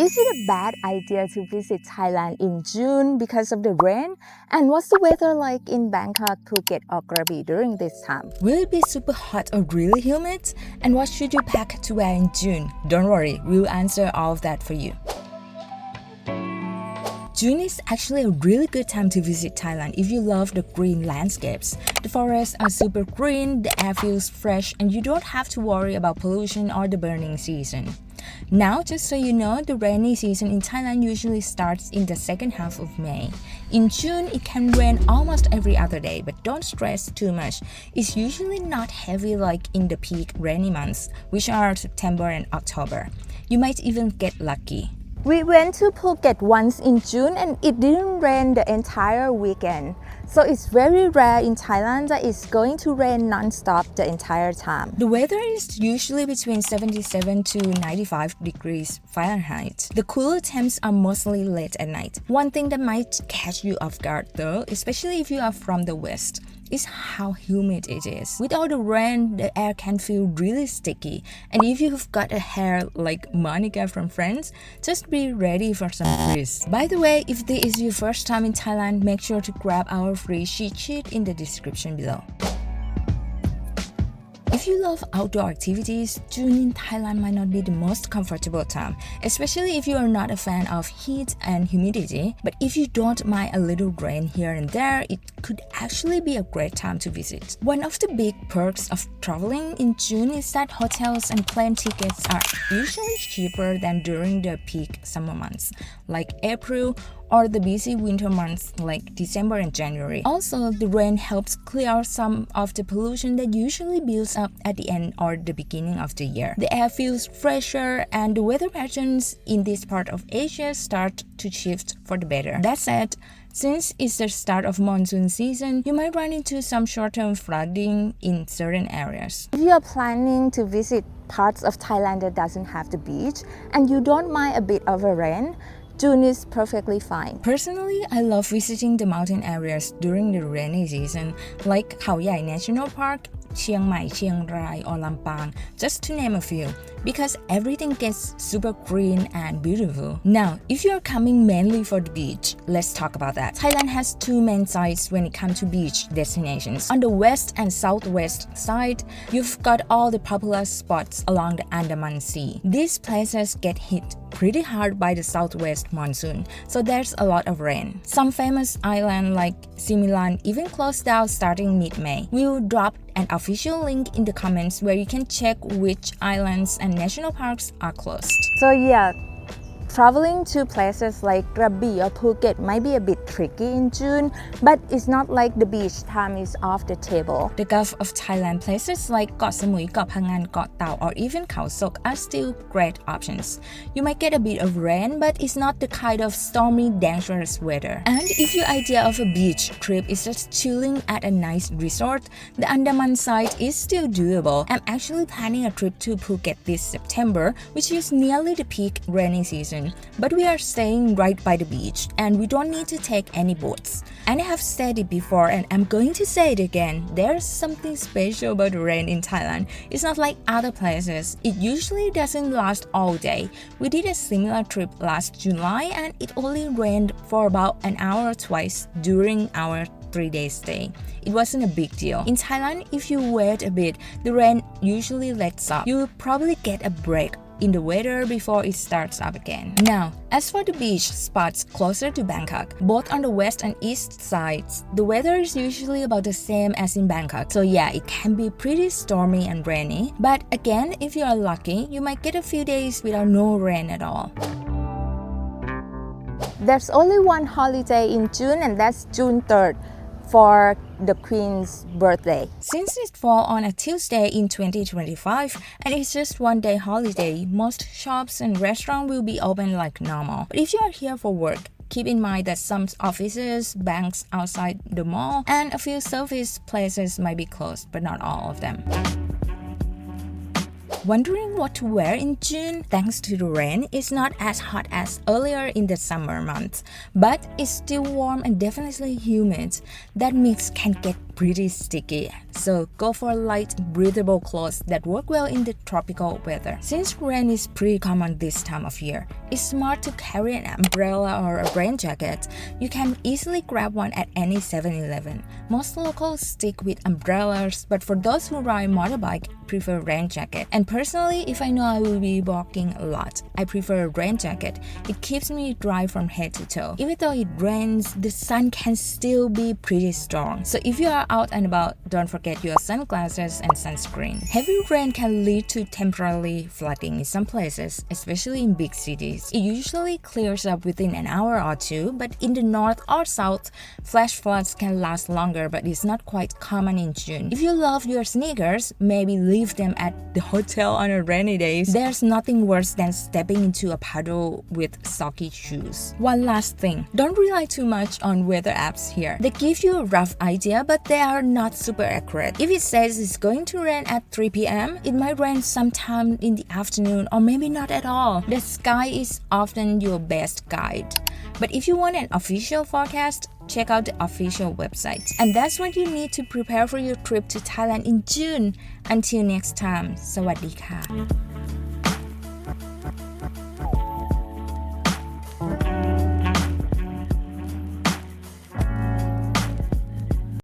Is it a bad idea to visit Thailand in June because of the rain? And what's the weather like in Bangkok, Phuket, or Krabi during this time? Will it be super hot or really humid? And what should you pack to wear in June? Don't worry, we'll answer all of that for you. June is actually a really good time to visit Thailand if you love the green landscapes. The forests are super green, the air feels fresh, and you don't have to worry about pollution or the burning season. Now, just so you know, the rainy season in Thailand usually starts in the second half of May. In June, it can rain almost every other day, but don't stress too much. It's usually not heavy like in the peak rainy months, which are September and October. You might even get lucky. We went to Phuket once in June and it didn't rain the entire weekend. So it's very rare in Thailand that it's going to rain non-stop the entire time. The weather is usually between 77 to 95 degrees Fahrenheit. The cooler temps are mostly late at night. One thing that might catch you off guard though, especially if you are from the west, is how humid it is. With all the rain, the air can feel really sticky. And if you've got a hair like Monica from Friends, just be ready for some frizz. By the way, if this is your first time in Thailand, make sure to grab our free cheat sheet in the description below. If you love outdoor activities, June in Thailand might not be the most comfortable time, especially if you are not a fan of heat and humidity. But if you don't mind a little rain here and there, it could actually be a great time to visit. One of the big perks of traveling in June is that hotels and plane tickets are usually cheaper than during the peak summer months, like April, or the busy winter months like December and January. Also, the rain helps clear some of the pollution that usually builds up at the end or the beginning of the year. The air feels fresher and the weather patterns in this part of Asia start to shift for the better. That said, since it's the start of monsoon season, you might run into some short-term flooding in certain areas. If you are planning to visit parts of Thailand that doesn't have the beach and you don't mind a bit of a rain, June is perfectly fine. Personally, I love visiting the mountain areas during the rainy season, like Khao Yai National Park, Chiang Mai, Chiang Rai, or Lampang, just to name a few, because everything gets super green and beautiful. Now, if you are coming mainly for the beach, let's talk about that. Thailand has two main sides when it comes to beach destinations. On the west and southwest side, you've got all the popular spots along the Andaman Sea. These places get hit pretty hard by the southwest monsoon, so there's a lot of rain. Some famous islands like Similan even closed down starting mid-May. We'll drop an official link in the comments where you can check which islands and national parks are closed. So yeah, traveling to places like Krabi or Phuket might be a bit tricky in June, but it's not like the beach time is off the table. The Gulf of Thailand places like Koh Samui, Koh Phangan, Koh Tao, or even Khao Sok are still great options. You might get a bit of rain, but it's not the kind of stormy, dangerous weather. And if your idea of a beach trip is just chilling at a nice resort, the Andaman side is still doable. I'm actually planning a trip to Phuket this September, which is nearly the peak rainy season. But we are staying right by the beach and we don't need to take any boats. And I have said it before and I'm going to say it again, there's something special about the rain in Thailand. It's not like other places. It usually doesn't last all day. We did a similar trip last July and it only rained for about an hour twice during our 3-day stay. It wasn't a big deal. In Thailand, if you wait a bit, the rain usually lets up. You'll probably get a break in the weather before it starts up again. Now, as for the beach spots closer to Bangkok, both on the west and east sides, the weather is usually about the same as in Bangkok. So yeah, it can be pretty stormy and rainy. But again, if you are lucky, you might get a few days without no rain at all. There's only one holiday in June and that's June 3rd. For the Queen's birthday. Since it falls on a Tuesday in 2025 and it's just one day holiday, most shops and restaurants will be open like normal. But if you are here for work, keep in mind that some offices, banks outside the mall, and a few service places might be closed, but not all of them. Wondering what to wear in June? Thanks to the rain, it's not as hot as earlier in the summer months, but it's still warm and definitely humid. That mix can get pretty sticky, so go for light, breathable clothes that work well in the tropical weather. Since rain is pretty common this time of year, it's smart to carry an umbrella or a rain jacket. You can easily grab one at any 7-Eleven. Most locals stick with umbrellas, but for those who ride motorbike, prefer rain jacket. And personally, if I know I will be walking a lot, I prefer a rain jacket. It keeps me dry from head to toe. Even though it rains, the sun can still be pretty strong. So if you are out and about, don't forget your sunglasses and sunscreen. Heavy rain can lead to temporary flooding in some places, especially in big cities. It usually clears up within an hour or two, but in the north or south, flash floods can last longer, but it's not quite common in June. If you love your sneakers, maybe leave them at the hotel on a rainy day. There's nothing worse than stepping into a puddle with soggy shoes. One last thing, don't rely too much on weather apps here. They give you a rough idea, but they are not super accurate. If it says it's going to rain at 3 p.m., it might rain sometime in the afternoon or maybe not at all. The sky is often your best guide. But if you want an official forecast, check out the official website. And that's what you need to prepare for your trip to Thailand in June. Until next time, สวัสดีค่ะ